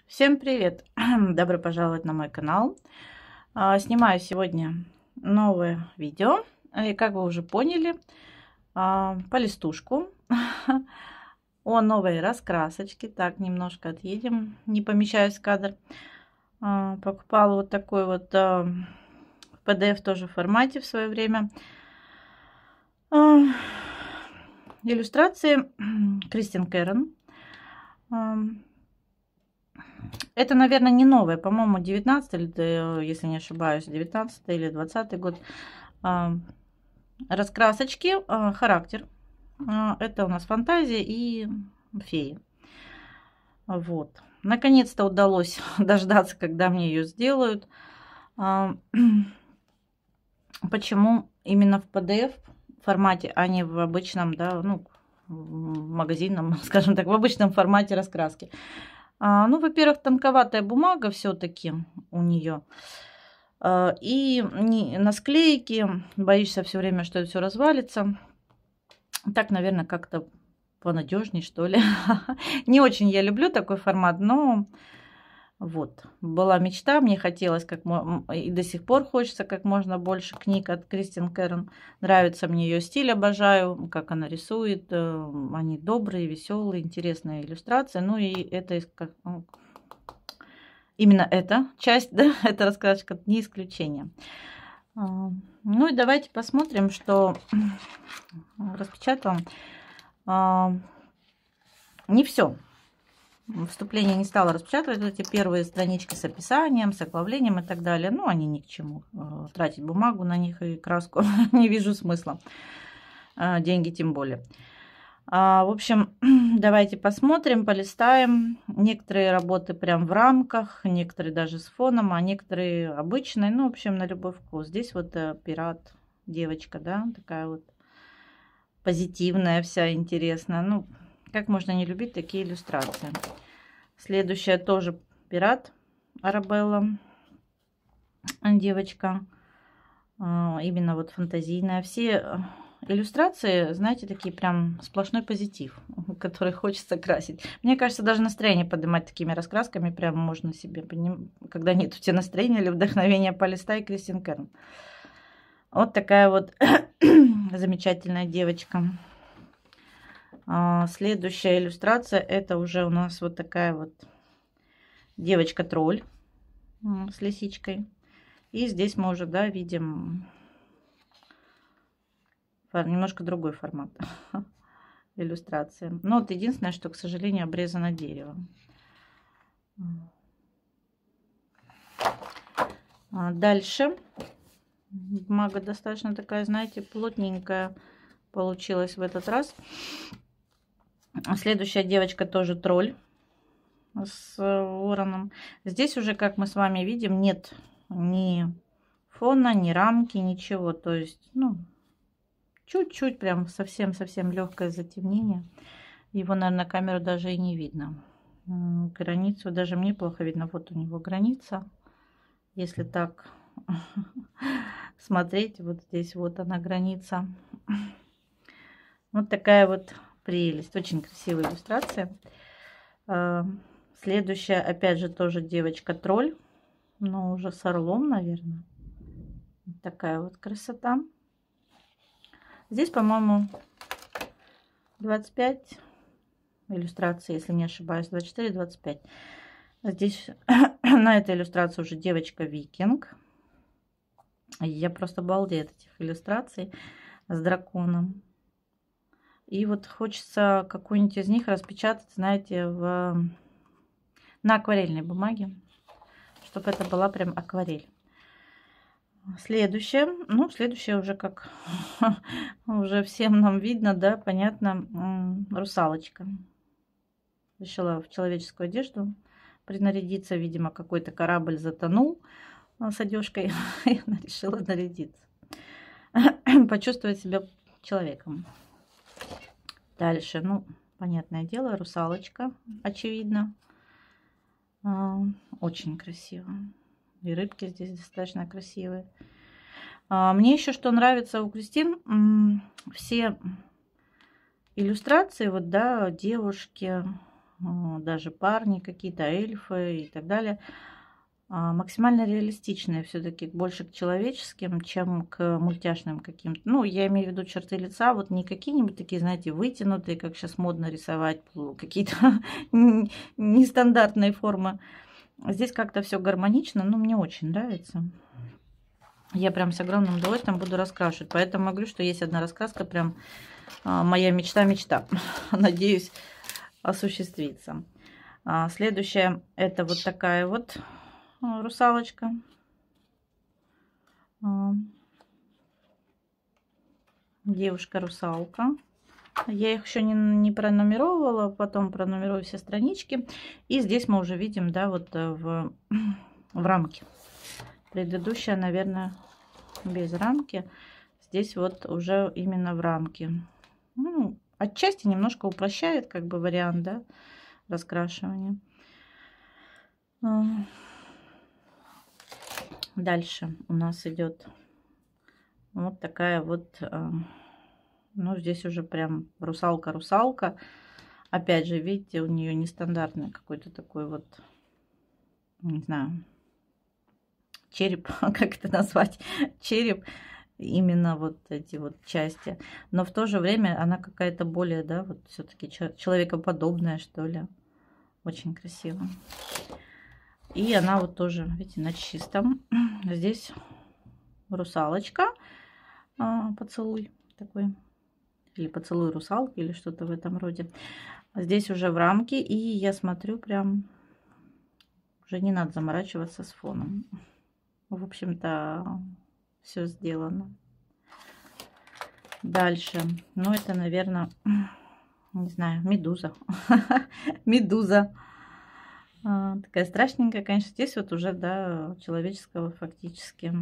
Всем привет! Добро пожаловать на мой канал. Снимаю сегодня новое видео. И как вы уже поняли, по листушку о новой раскрасочке. Так, немножко отъедем, не помещаюсь в кадр. Покупала вот такой вот в PDF тоже формате в свое время. Иллюстрации Кристин Керн. Это, наверное, не новое, по-моему, 19 или, если не ошибаюсь, 19 или 20 год. Раскрасочки, характер. Это у нас фантазия и феи. Вот. Наконец-то удалось дождаться, когда мне ее сделают. Почему именно в PDF формате, а не в обычном, да, ну, в магазинном, скажем так, в обычном формате раскраски? Ну, во-первых, тонковатая бумага все-таки у нее. И на склейке боишься все время, что это все развалится. Так, наверное, как-то понадежней, что ли. Не очень я люблю такой формат, но вот, была мечта, мне хотелось, и до сих пор хочется как можно больше книг от Кристин Керн. Нравится мне ее стиль, обожаю, как она рисует. Они добрые, веселые, интересные иллюстрации. Ну и это именно эта часть, да, эта раскрасочка не исключение. Ну и давайте посмотрим, что распечатала. Не все. Вступление не стала распечатывать, эти первые странички с описанием, с оглавлением и так далее. Ну, они ни к чему. Тратить бумагу на них и краску не вижу смысла. Деньги тем более. В общем, давайте посмотрим, полистаем. Некоторые работы прям в рамках, некоторые даже с фоном, а некоторые обычные. Ну, в общем, на любой вкус. Здесь вот пират, девочка, да, такая вот позитивная вся, интересная. Ну, как можно не любить такие иллюстрации? Следующая тоже пират, Арабелла, девочка, именно вот фантазийная. Все иллюстрации, знаете, такие прям сплошной позитив, который хочется красить. Мне кажется, даже настроение поднимать такими раскрасками прям можно себе, когда нет у тебя настроения или вдохновения, полистай Кристин Керн. Вот такая вот замечательная девочка. Следующая иллюстрация, это уже у нас вот такая вот девочка-тролль с лисичкой. И здесь мы уже, да, видим немножко другой формат иллюстрации. Но вот единственное, что, к сожалению, обрезано дерево. Дальше бумага достаточно такая, знаете, плотненькая получилась в этот раз. Следующая девочка тоже тролль с вороном. Здесь уже, как мы с вами видим, нет ни фона, ни рамки, ничего. То есть, ну, чуть-чуть, прям совсем-совсем легкое затемнение. Его, наверное, на камеру даже и не видно. Границу даже мне плохо видно. Вот у него граница. Если так смотреть, вот здесь вот она граница. Вот такая вот прелесть. Очень красивая иллюстрация. Следующая, опять же, тоже девочка-тролль. Но уже с орлом, наверное. Вот такая вот красота. Здесь, по-моему, 25 иллюстраций, если не ошибаюсь. 24-25. Здесь на этой иллюстрации уже девочка-викинг. Я просто балдею от этих иллюстраций с драконом. И вот хочется какую-нибудь из них распечатать, знаете, на акварельной бумаге, чтобы это была прям акварель. Следующее, ну, следующее уже как уже всем нам видно, да, понятно, русалочка. Решила в человеческую одежду принарядиться, видимо, какой-то корабль затонул с одежкой, и она решила нарядиться, почувствовать себя человеком. Дальше, ну, понятное дело, русалочка, очевидно. Очень красиво. И рыбки здесь достаточно красивые. Мне еще что нравится у Кристин, все иллюстрации, вот, да, девушки даже парни какие-то, эльфы и так далее. Максимально реалистичные, все-таки больше к человеческим, чем к мультяшным каким-то. Ну, я имею в виду черты лица, вот не какие-нибудь такие, знаете, вытянутые, как сейчас модно рисовать, какие-то нестандартные формы. Здесь как-то все гармонично, но мне очень нравится. Я прям с огромным удовольствием буду раскрашивать. Поэтому говорю, что есть одна раскраска, прям моя мечта. Надеюсь, осуществится. Следующая, это вот такая вот русалочка. Девушка-русалка. Я их еще не пронумеровывала, потом пронумерую все странички. И здесь мы уже видим, да, вот в рамке. Предыдущая, наверное, без рамки. Здесь вот уже именно в рамке. Ну, отчасти немножко упрощает, как бы, вариант, да, раскрашивания. Дальше у нас идет вот такая вот, ну, здесь уже прям русалка. Опять же, видите, у нее нестандартный какой-то такой вот, не знаю, череп, как это назвать, череп, именно вот эти вот части. Но в то же время она какая-то более, да, вот все-таки человекоподобная, что ли. Очень красиво. И она вот тоже, видите, на чистом. Здесь русалочка, поцелуй такой. Или поцелуй русалки, или что-то в этом роде. Здесь уже в рамке. И я смотрю, прям уже не надо заморачиваться с фоном. В общем-то, все сделано. Дальше. Ну, это, наверное, не знаю, медуза. Медуза. Такая страшненькая, конечно. Здесь вот уже, да, человеческого фактически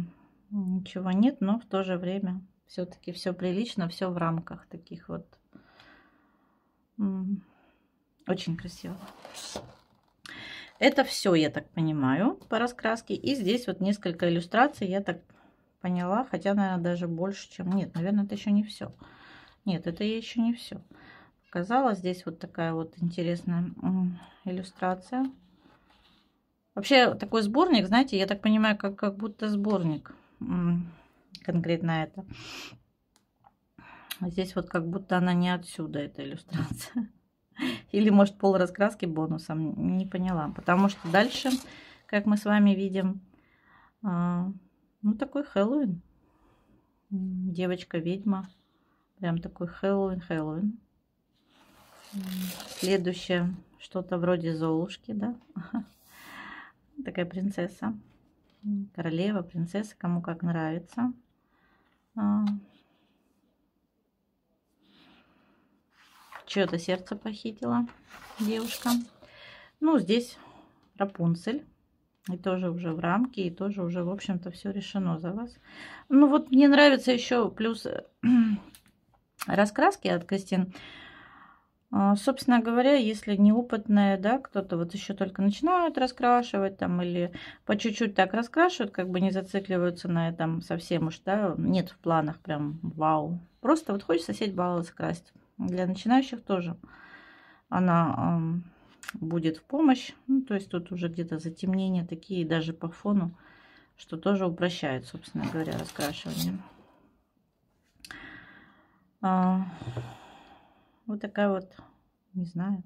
ничего нет, но в то же время все-таки все прилично, все в рамках таких вот. Очень красиво. Это все, я так понимаю, по раскраске. И здесь вот несколько иллюстраций, я так поняла, хотя, наверное, даже больше, чем... Нет, наверное, это еще не все. Нет, это еще не все. Показала. Здесь вот такая вот интересная иллюстрация. Вообще, такой сборник, знаете, я так понимаю, как будто сборник. Конкретно это. Здесь вот как будто она не отсюда, эта иллюстрация. Или, может, пол раскраски бонусом. Не поняла. Потому что дальше, как мы с вами видим, ну, такой Хэллоуин. Девочка-ведьма. Прям такой Хэллоуин. Следующее, что-то вроде Золушки, да? Такая принцесса. Королева, принцесса, кому как нравится. Чье-то сердце похитила девушка. Ну, здесь Рапунцель. И тоже уже в рамке, и тоже уже, в общем-то, все решено за вас. Ну, вот мне нравится еще плюс раскраски от Кристин. Собственно говоря, если неопытная, да, кто-то вот еще только начинают раскрашивать там или по чуть-чуть так раскрашивают, как бы не зацикливаются на этом совсем уж, да, нет в планах прям вау. Просто вот хочется сеть баллов скрасить. Для начинающих тоже она будет в помощь. Ну, то есть тут уже где-то затемнения такие даже по фону, что тоже упрощает, собственно говоря, раскрашивание. Вот такая вот, не знаю,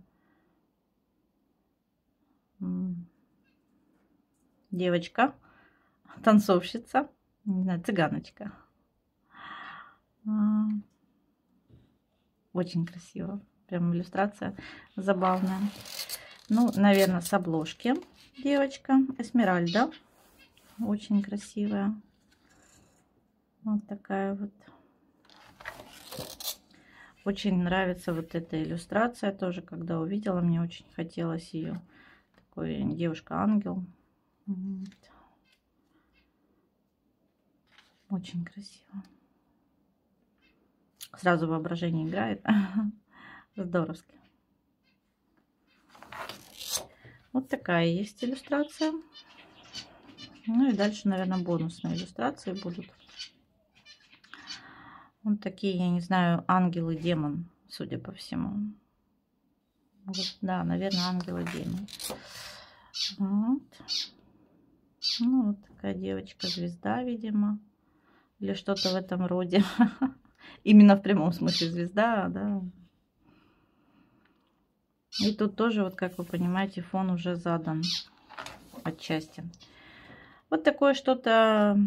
девочка, танцовщица, не знаю, цыганочка. Очень красиво. Прям иллюстрация забавная. Ну, наверное, с обложки девочка. Эсмеральда. Очень красивая. Вот такая вот. Очень нравится вот эта иллюстрация тоже. Когда увидела, мне очень хотелось ее. Такой девушка-ангел. Вот. Очень красиво. Сразу воображение играет. Здоровски. Вот такая есть иллюстрация. Ну и дальше, наверное, бонусные иллюстрации будут. Вот такие, я не знаю, ангел и демон, судя по всему. Вот, да, наверное, ангелы демоны. Вот. Ну, вот такая девочка-звезда, видимо. Или что-то в этом роде. Именно в прямом смысле звезда, да. И тут тоже, вот как вы понимаете, фон уже задан отчасти. Вот такое что-то,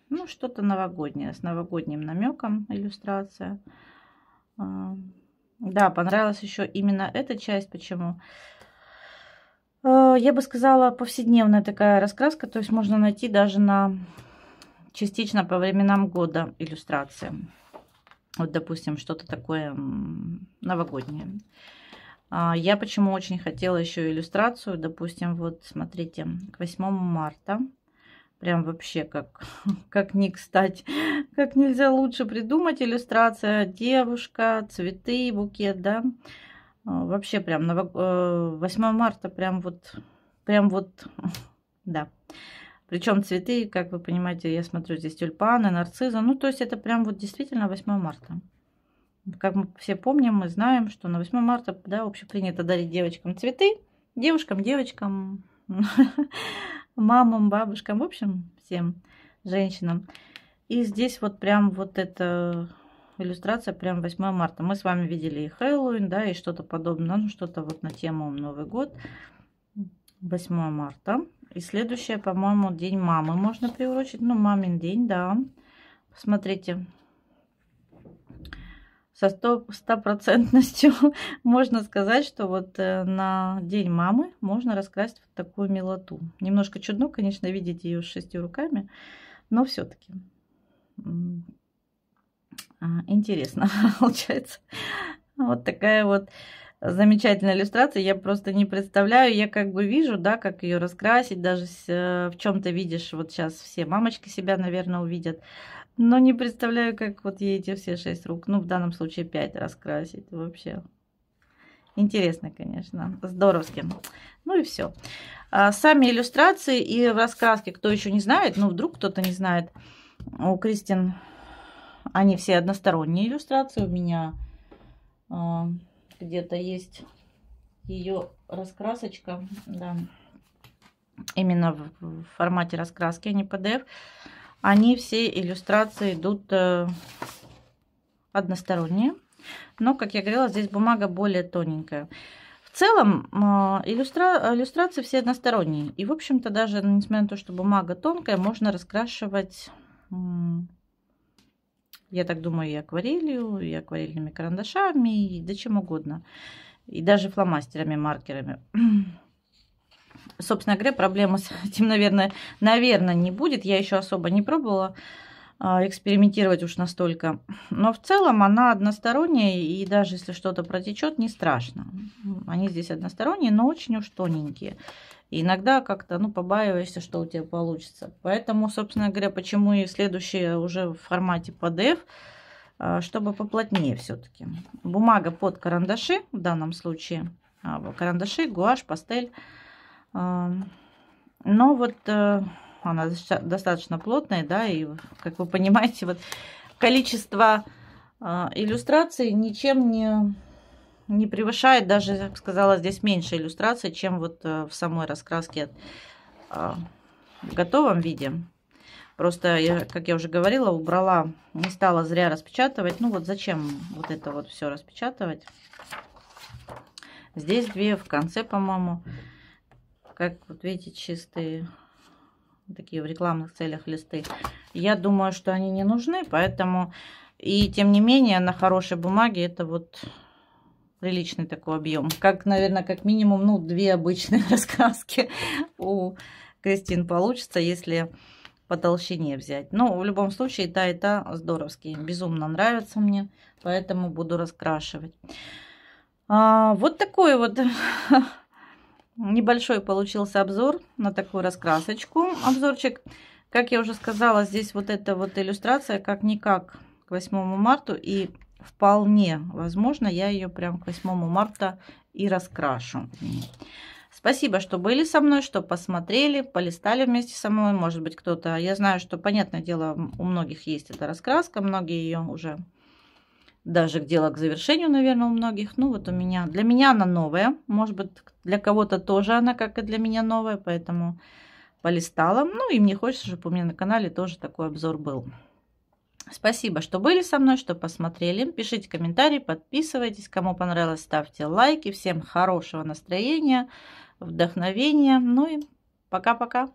ну, что-то новогоднее, с новогодним намеком иллюстрация. Да, понравилась еще именно эта часть. Почему? Я бы сказала, повседневная такая раскраска, то есть можно найти даже на частично по временам года иллюстрации. Вот, допустим, что-то такое новогоднее. Я почему очень хотела еще иллюстрацию, допустим, вот смотрите, к 8 марта. Прям вообще как не кстати, как нельзя лучше придумать иллюстрация. Девушка, цветы, букет, да. Вообще прям 8 марта прям вот, да. Причем цветы, как вы понимаете, я смотрю здесь тюльпаны, нарцизы. Ну, то есть это прям вот действительно 8 марта. Как мы все помним, мы знаем, что на 8 марта, да, общепринято дарить девочкам цветы. Девушкам, девочкам, мамам, бабушкам, в общем, всем женщинам. И здесь вот прям вот эта иллюстрация прям 8 марта. Мы с вами видели и Хэллоуин, да, и что-то подобное, ну, что-то вот на тему Новый год. 8 марта. И следующее, по-моему, День мамы можно приурочить. Ну, мамин день, да. Посмотрите. Со стопроцентностью можно сказать, что вот на День мамы можно раскрасить вот такую милоту. Немножко чудно, конечно, видеть ее с 6 руками, но все-таки интересно получается. Вот такая вот замечательная иллюстрация. Я просто не представляю, я как бы вижу, да, как ее раскрасить, даже в чем-то видишь, вот сейчас все мамочки себя, наверное, увидят. Но не представляю, как вот ей эти все 6 рук, ну, в данном случае 5 раскрасить. Вообще интересно, конечно, здоровски. Ну и все. Сами иллюстрации и раскраски, кто еще не знает, ну, вдруг кто-то не знает, у Кристин они все односторонние иллюстрации. У меня где-то есть ее раскрасочка, да, именно в формате раскраски, а не PDF. Они все иллюстрации идут односторонние. Но, как я говорила, здесь бумага более тоненькая. В целом иллюстрации все односторонние. И, в общем-то, даже несмотря на то, что бумага тонкая, можно раскрашивать, я так думаю, и акварелью, и акварельными карандашами, и да чем угодно. И даже фломастерами, маркерами. Собственно говоря, проблемы с этим, наверное, не будет. Я еще особо не пробовала экспериментировать уж настолько. Но в целом она односторонняя, и даже если что-то протечет, не страшно. Они здесь односторонние, но очень уж тоненькие. И иногда как-то, ну, побаиваешься, что у тебя получится. Поэтому, собственно говоря, почему и следующее уже в формате PDF, чтобы поплотнее все-таки. Бумага под карандаши, в данном случае карандаши, гуашь, пастель. Но вот она достаточно плотная, да, и, как вы понимаете, вот количество иллюстраций ничем не превышает, даже, я бы сказала, здесь меньше иллюстраций, чем вот в самой раскраске в готовом виде. Просто, как я уже говорила, убрала, не стала зря распечатывать. Ну вот зачем вот это вот все распечатывать? Здесь 2 в конце, по-моему. Как вот видите, чистые, такие в рекламных целях листы. Я думаю, что они не нужны, поэтому... И тем не менее, на хорошей бумаге это вот приличный такой объем. Как, наверное, как минимум, ну, 2 обычные раскраски у Кристин получится, если по толщине взять. Но в любом случае, и та здоровские. Безумно нравятся мне, поэтому буду раскрашивать. Вот такой вот... Небольшой получился обзор на такую раскрасочку. Обзорчик. Как я уже сказала, здесь вот эта вот иллюстрация как-никак к 8 марта. И вполне возможно, я ее прям к 8 марта и раскрашу. Спасибо, что были со мной, что посмотрели, полистали вместе со мной. Может быть, кто-то... Я знаю, что, понятное дело, у многих есть эта раскраска. Многие ее уже даже дело к завершению, наверное, у многих. Ну, вот у меня, для меня она новая. Может быть, для кого-то тоже она, как и для меня, новая, поэтому полистала. Ну, и мне хочется, чтобы у меня на канале тоже такой обзор был. Спасибо, что были со мной, что посмотрели. Пишите комментарии, подписывайтесь. Кому понравилось, ставьте лайки. Всем хорошего настроения, вдохновения. Ну и пока-пока.